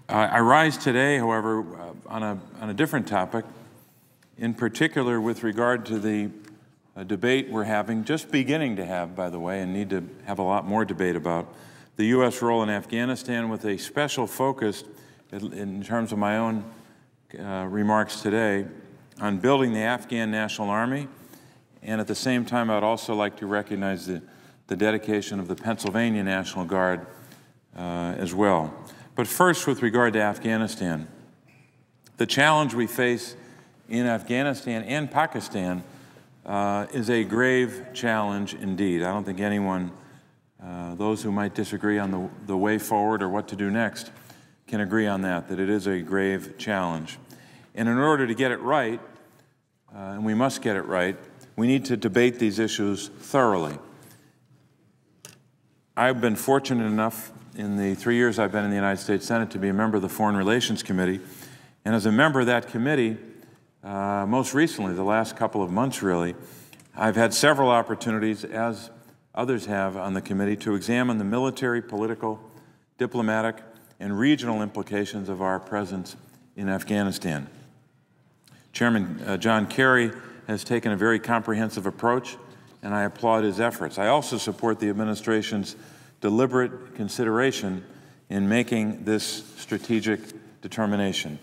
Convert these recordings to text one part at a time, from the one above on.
I rise today, however, on a different topic, in particular with regard to the debate we're having, just beginning to have, by the way, and need to have a lot more debate about the U.S. role in Afghanistan, with a special focus, in terms of my own remarks today, on building the Afghan National Army. And at the same time, I'd also like to recognize the dedication of the Pennsylvania National Guard as well. But first, with regard to Afghanistan, the challenge we face in Afghanistan and Pakistan is a grave challenge indeed. I don't think anyone, those who might disagree on the way forward or what to do next, can agree on that it is a grave challenge. And in order to get it right, and we must get it right, we need to debate these issues thoroughly. I've been fortunate enough in the 3 years I've been in the United States Senate to be a member of the Foreign Relations Committee. And as a member of that committee, most recently, the last couple of months really, I've had several opportunities, as others have on the committee, to examine the military, political, diplomatic, and regional implications of our presence in Afghanistan. Chairman John Kerry has taken a very comprehensive approach, and I applaud his efforts. I also support the administration's deliberate consideration in making this strategic determination.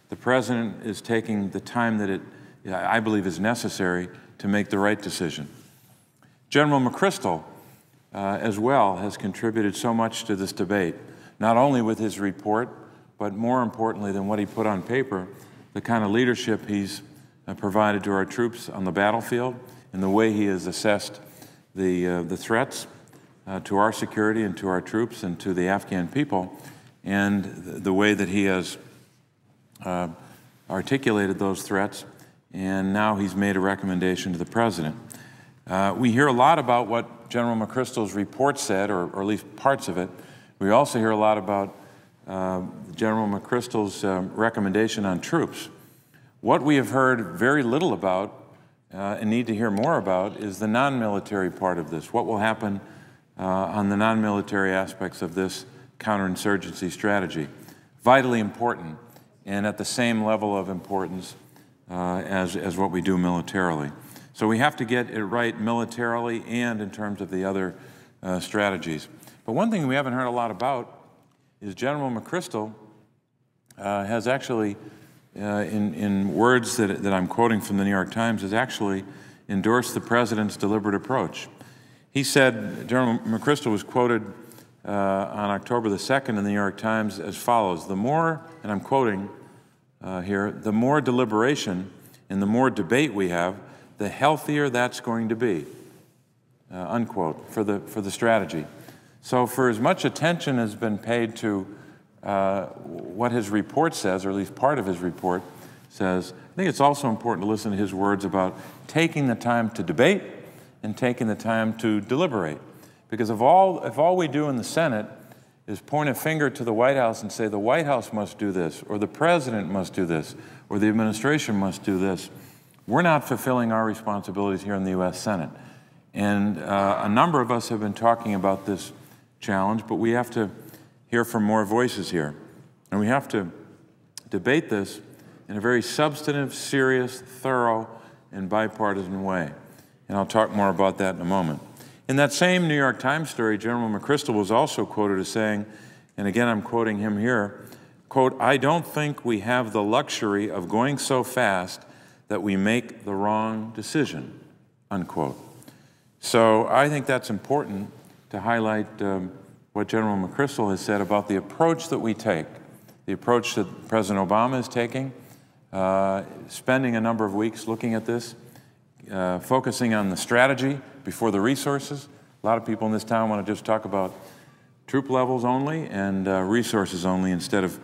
The President is taking the time that I believe is necessary to make the right decision. General McChrystal, as well, has contributed so much to this debate, not only with his report, but more importantly than what he put on paper, the kind of leadership he's provided to our troops on the battlefield and the way he has assessed the threats to our security and to our troops and to the Afghan people, and the way that he has articulated those threats, and now he's made a recommendation to the President. We hear a lot about what General McChrystal's report said, or at least parts of it. We also hear a lot about General McChrystal's recommendation on troops. What we have heard very little about and need to hear more about is the non-military part of this. What will happen on the non-military aspects of this counterinsurgency strategy? Vitally important, and at the same level of importance as what we do militarily. So we have to get it right militarily and in terms of the other strategies. But one thing we haven't heard a lot about is General McChrystal has actually, in words that I'm quoting from the New York Times, has actually endorsed the President's deliberate approach. He said, General McChrystal was quoted on October the 2nd in the New York Times as follows: "The more," and I'm quoting here, "the more deliberation and the more debate we have, the healthier that's going to be," unquote, for the strategy. So for as much attention has been paid to what his report says, or at least part of his report says, I think it's also important to listen to his words about taking the time to debate and taking the time to deliberate. Because if all we do in the Senate is point a finger to the White House and say the White House must do this, or the President must do this, or the administration must do this, we're not fulfilling our responsibilities here in the U.S. Senate. And a number of us have been talking about this challenge, but we have to hear from more voices here. And we have to debate this in a very substantive, serious, thorough, and bipartisan way. And I'll talk more about that in a moment. In that same New York Times story, General McChrystal was also quoted as saying, and again I'm quoting him here, quote, "I don't think we have the luxury of going so fast that we make the wrong decision," unquote. So I think that's important to highlight what General McChrystal has said about the approach that we take, the approach that President Obama is taking, spending a number of weeks looking at this, focusing on the strategy before the resources. A lot of people in this town want to just talk about troop levels only and resources only, instead of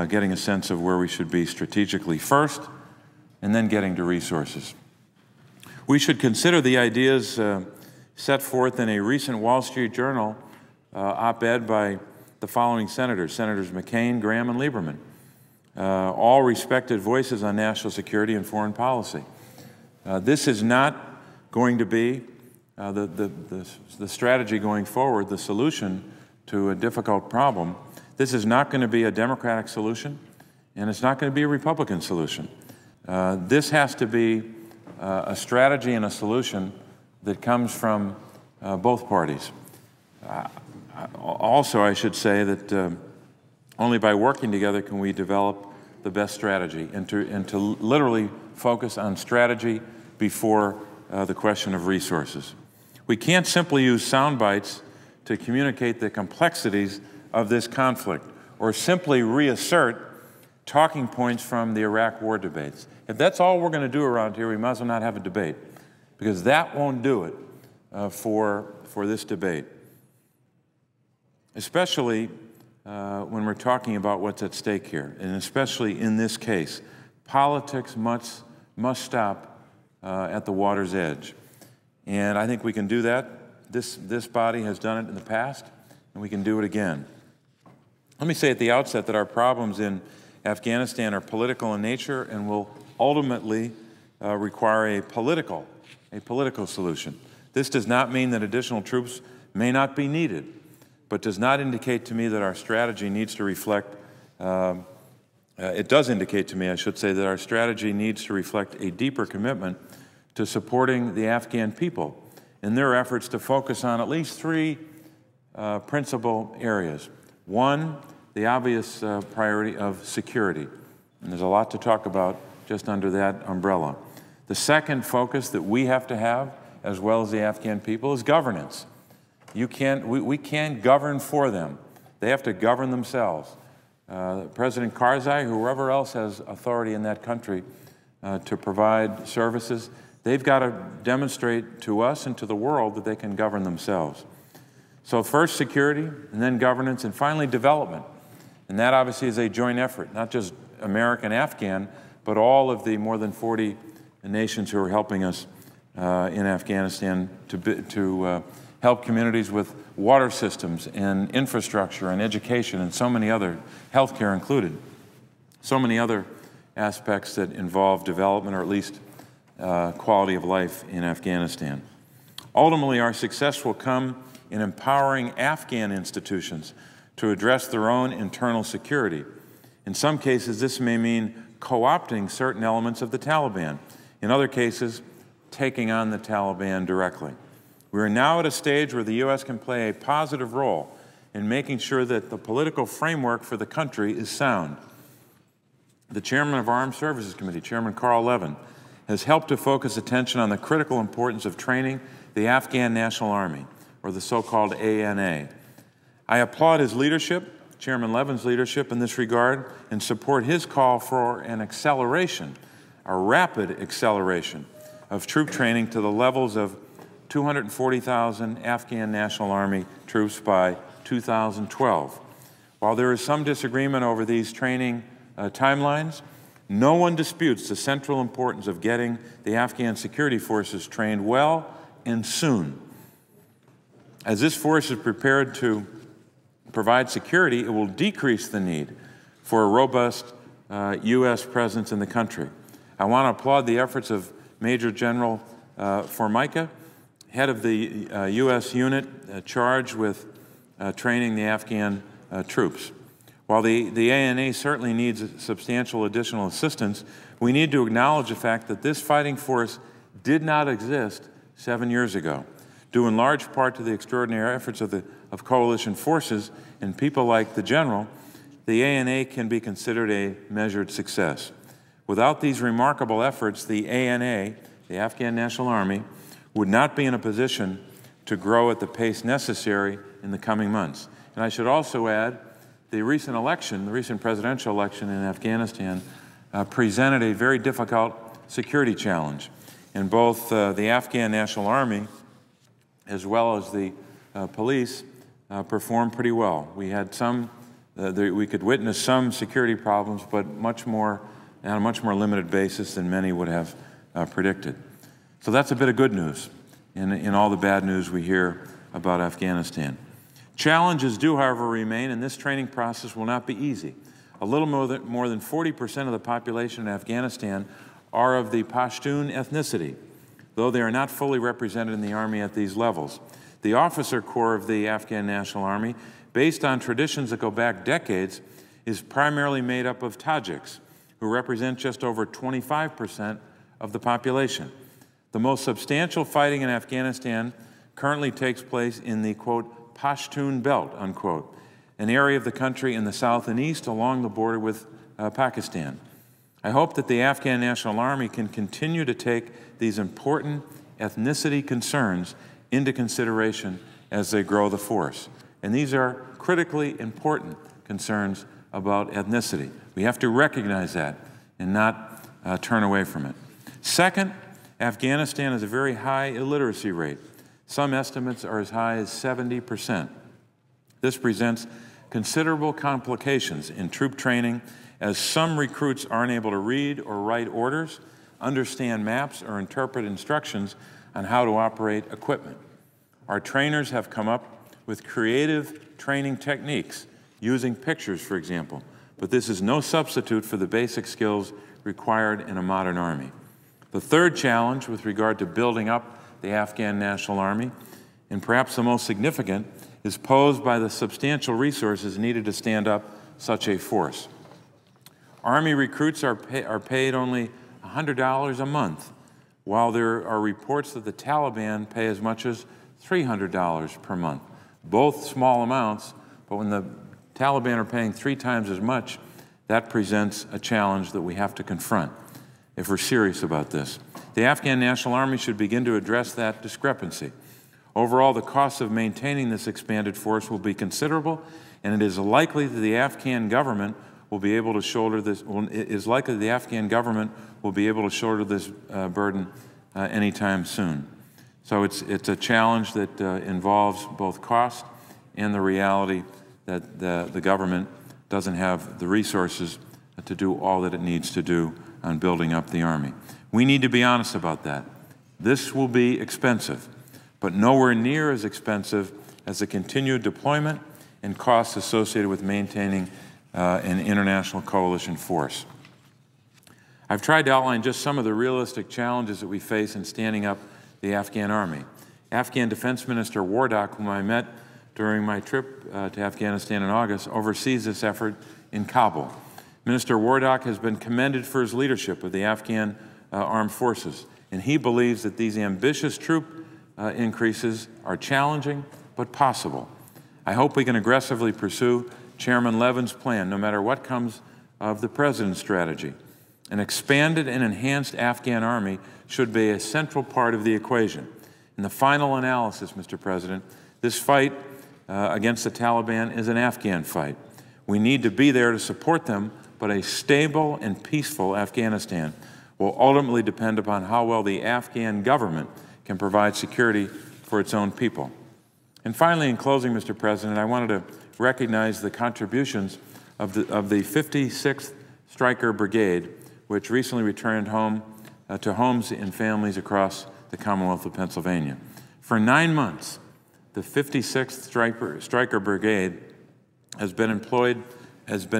getting a sense of where we should be strategically first and then getting to resources. We should consider the ideas set forth in a recent Wall Street Journal op-ed by the following senators: Senators McCain, Graham, and Lieberman, all respected voices on national security and foreign policy. This is not going to be the strategy going forward, the solution to a difficult problem. This is not going to be a Democratic solution, and it's not going to be a Republican solution. This has to be a strategy and a solution that comes from both parties. Also, I should say that only by working together can we develop the best strategy, and to literally focus on strategy before the question of resources. We can't simply use sound bites to communicate the complexities of this conflict, or simply reassert talking points from the Iraq war debates. If that's all we're going to do around here, we might as well not have a debate, because that won't do it for this debate. Especially when we're talking about what's at stake here, and especially in this case, politics must stop at the water's edge. And I think we can do that. This body has done it in the past, and we can do it again. Let me say at the outset that our problems in Afghanistan are political in nature and will ultimately require a political solution. This does not mean that additional troops may not be needed, but does not indicate to me that our strategy needs to reflect, it does indicate to me, I should say, that our strategy needs to reflect a deeper commitment to supporting the Afghan people in their efforts to focus on at least three principal areas. One, the obvious priority of security, and there's a lot to talk about just under that umbrella. The second focus that we have to have, as well as the Afghan people, is governance. We can't govern for them. They have to govern themselves. President Karzai, whoever else has authority in that country to provide services, they've got to demonstrate to us and to the world that they can govern themselves. So first security, and then governance, and finally development. And that obviously is a joint effort, not just American, Afghan, but all of the more than 40 nations who are helping us in Afghanistan to help communities with water systems and infrastructure and education and so many other, healthcare included, so many other aspects that involve development, or at least quality of life in Afghanistan. Ultimately, our success will come in empowering Afghan institutions to address their own internal security. In some cases, this may mean co-opting certain elements of the Taliban. In other cases, taking on the Taliban directly. We are now at a stage where the U.S. can play a positive role in making sure that the political framework for the country is sound. The chairman of our Armed Services Committee, Chairman Carl Levin, has helped to focus attention on the critical importance of training the Afghan National Army, or the so-called ANA. I applaud his leadership, Chairman Levin's leadership in this regard, and support his call for an acceleration, a rapid acceleration of troop training to the levels of 240,000 Afghan National Army troops by 2012. While there is some disagreement over these training timelines, no one disputes the central importance of getting the Afghan security forces trained well and soon. As this force is prepared to provide security, it will decrease the need for a robust U.S. presence in the country. I want to applaud the efforts of Major General Formica, head of the U.S. unit charged with training the Afghan troops. While the ANA certainly needs substantial additional assistance, we need to acknowledge the fact that this fighting force did not exist 7 years ago, due in large part to the extraordinary efforts of coalition forces and people like the General. The ANA can be considered a measured success. Without these remarkable efforts, the ANA, the Afghan National Army, would not be in a position to grow at the pace necessary in the coming months. And I should also add, the recent election, the recent presidential election in Afghanistan, presented a very difficult security challenge. And both the Afghan National Army as well as the police performed pretty well. We had we could witness some security problems, but much more on a much more limited basis than many would have predicted. So that's a bit of good news in all the bad news we hear about Afghanistan. Challenges do, however, remain, and this training process will not be easy. A little more than 40% of the population in Afghanistan are of the Pashtun ethnicity, though they are not fully represented in the Army at these levels. The officer corps of the Afghan National Army based on traditions that go back decades, is primarily made up of Tajiks, who represent just over 25% of the population. The most substantial fighting in Afghanistan currently takes place in the, quote, Pashtun Belt, unquote, an area of the country in the south and east along the border with Pakistan. I hope that the Afghan National Army can continue to take these important ethnicity concerns into consideration as they grow the force. And these are critically important concerns about ethnicity. We have to recognize that and not turn away from it. Second, Afghanistan has a very high illiteracy rate. Some estimates are as high as 70%. This presents considerable complications in troop training, as some recruits aren't able to read or write orders, understand maps, or interpret instructions on how to operate equipment. Our trainers have come up with creative training techniques, using pictures, for example, but this is no substitute for the basic skills required in a modern army. The third challenge with regard to building up the Afghan National Army, and perhaps the most significant, is posed by the substantial resources needed to stand up such a force. Army recruits are paid only $100 a month, while there are reports that the Taliban pay as much as $300 per month. Both small amounts, but when the Taliban are paying 3 times as much, that presents a challenge that we have to confront if we're serious about this. The Afghan National Army should begin to address that discrepancy. Overall, the cost of maintaining this expanded force will be considerable, and it is likely that the Afghan government will be able to shoulder this. Burden anytime soon. So it's a challenge that involves both cost and the reality that the government doesn't have the resources to do all that it needs to do on building up the Army. We need to be honest about that. This will be expensive, but nowhere near as expensive as the continued deployment and costs associated with maintaining an international coalition force. I've tried to outline just some of the realistic challenges that we face in standing up the Afghan Army. Afghan Defense Minister Wardak, whom I met during my trip to Afghanistan in August, oversees this effort in Kabul. Minister Wardak has been commended for his leadership of the Afghan armed forces, and he believes that these ambitious troop increases are challenging but possible. I hope we can aggressively pursue Chairman Levin's plan, no matter what comes of the President's strategy. An expanded and enhanced Afghan Army should be a central part of the equation. In the final analysis, Mr. President, this fight against the Taliban is an Afghan fight. We need to be there to support them, but a stable and peaceful Afghanistan will ultimately depend upon how well the Afghan government can provide security for its own people. And finally, in closing, Mr. President, I wanted to recognize the contributions of the 56th Stryker Brigade, which recently returned home to homes and families across the Commonwealth of Pennsylvania. For 9 months, the 56th Stryker Brigade has been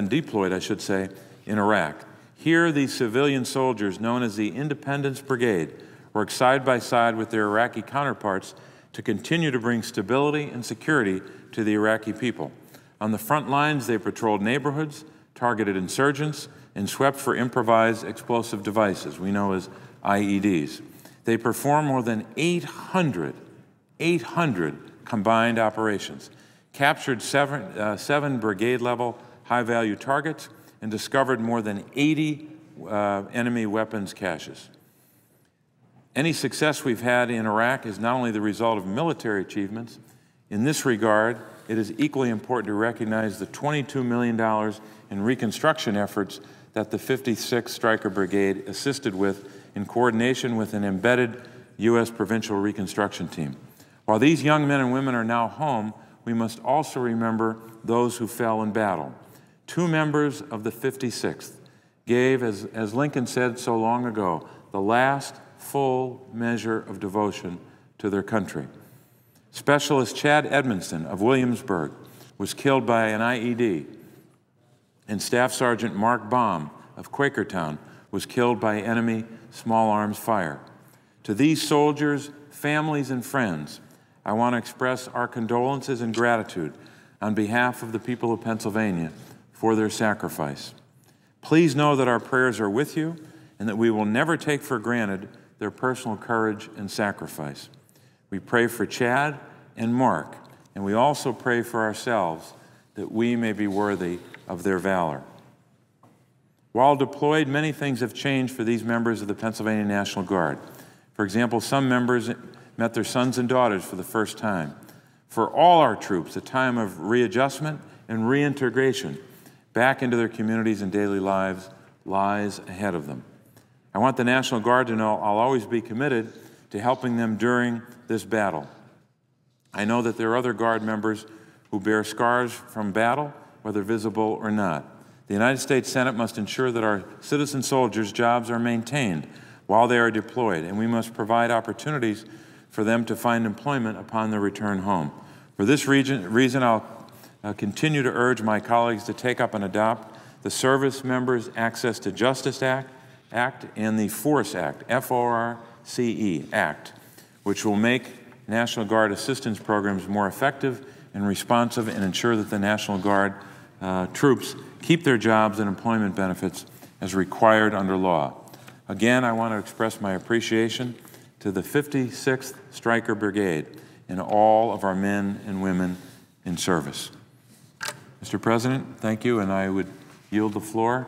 deployed, I should say, in Iraq. Here, these civilian soldiers, known as the Independence Brigade, work side by side with their Iraqi counterparts to continue to bring stability and security to the Iraqi people. On the front lines, they patrolled neighborhoods, targeted insurgents, and swept for improvised explosive devices, we know as IEDs. They performed more than 800 combined operations, captured seven brigade-level high-value targets, and discovered more than 80 enemy weapons caches. Any success we've had in Iraq is not only the result of military achievements. In this regard, it is equally important to recognize the $22 million in reconstruction efforts that the 56th Stryker Brigade assisted with in coordination with an embedded U.S. provincial reconstruction team. While these young men and women are now home, we must also remember those who fell in battle. 2 members of the 56th gave, as Lincoln said so long ago, the last full measure of devotion to their country. Specialist Chad Edmondson of Williamsburg was killed by an IED, and Staff Sergeant Mark Baum of Quakertown was killed by enemy small arms fire. To these soldiers, families, and friends, I want to express our condolences and gratitude on behalf of the people of Pennsylvania for their sacrifice. Please know that our prayers are with you and that we will never take for granted their personal courage and sacrifice. We pray for Chad and Mark, and we also pray for ourselves that we may be worthy of their valor. While deployed, many things have changed for these members of the Pennsylvania National Guard. For example, some members met their sons and daughters for the first time. For all our troops, a time of readjustment and reintegration back into their communities and daily lives lies ahead of them. I want the National Guard to know I'll always be committed to helping them during this battle. I know that there are other Guard members who bear scars from battle, whether visible or not. The United States Senate must ensure that our citizen soldiers' jobs are maintained while they are deployed, and we must provide opportunities for them to find employment upon their return home. For this reason, I'll continue to urge my colleagues to take up and adopt the Service Members Access to Justice Act and the FORCE Act, F-O-R-C-E Act, which will make National Guard assistance programs more effective and responsive and ensure that the National Guard troops keep their jobs and employment benefits as required under law. Again, I want to express my appreciation to the 56th Stryker Brigade and all of our men and women in service. Mr. President, thank you, and I would yield the floor